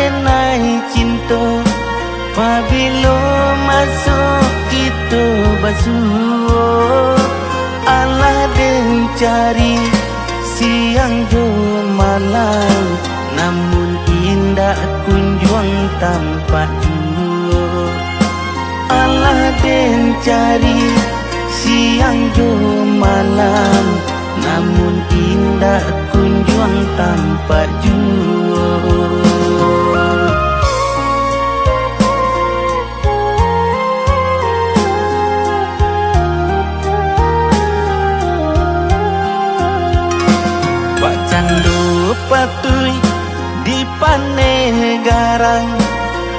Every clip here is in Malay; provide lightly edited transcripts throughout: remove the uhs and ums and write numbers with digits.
denai cinta pabilo masuk kita basuh Allah den cari siang jo malam namun indah kunjung tanpa jua Allah den cari siang jo malam namun indah kunjung tanpa jua. Wak candu patui di paneh garang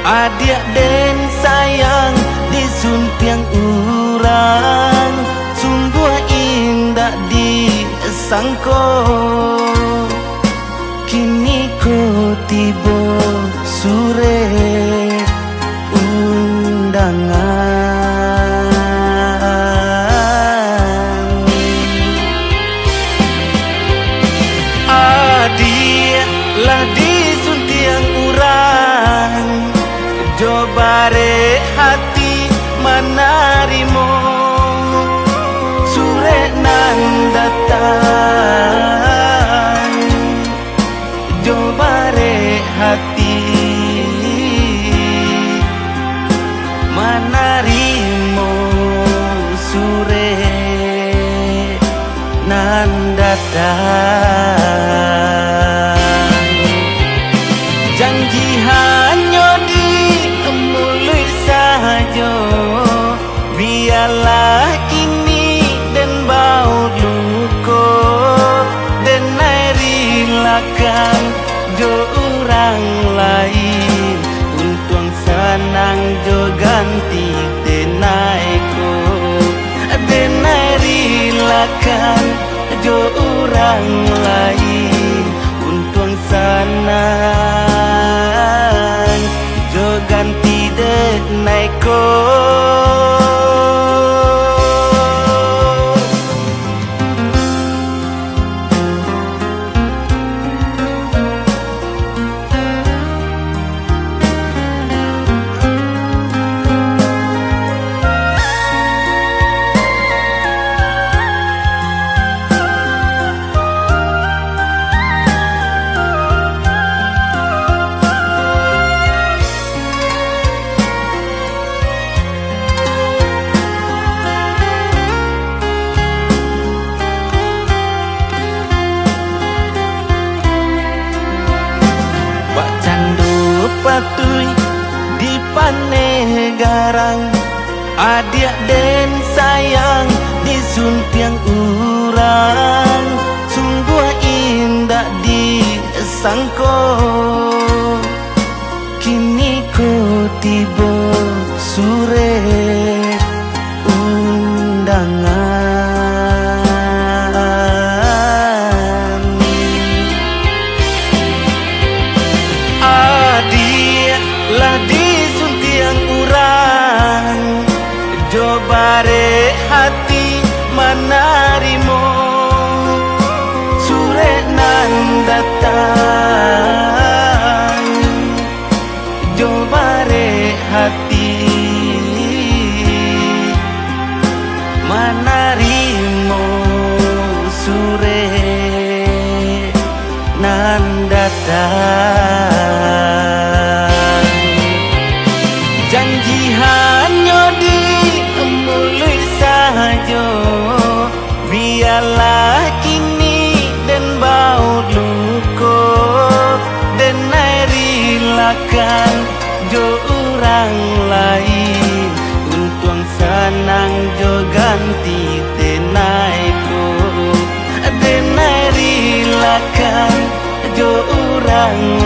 adik den sayang di suntiang urang sungguh indah disangko kini ku tiba sore undangan adik lah di suntiang urang jobare hati menarimo sore nan datang jobare hati menarimo sore nan datang janji hanya di mulut saja biarlah kini dan bau luka dan relakan jo orang lain untung senang jo ganti denaiku denai relakan jo orang lain untung senang jo ganti denaiku. Patui di paneh garang adik den sayang di suntiang urang sungguh indah disangko kini ku tiba sore undangan lah di suntiang urang jobare hati menarimo sore nan datang jobare hati menarimo sore nan datang janji hanya di mulut saja biarlah kini dan bau luka dan relakan jo orang lain untung senang jo ganti denaiku denai relakan jo orang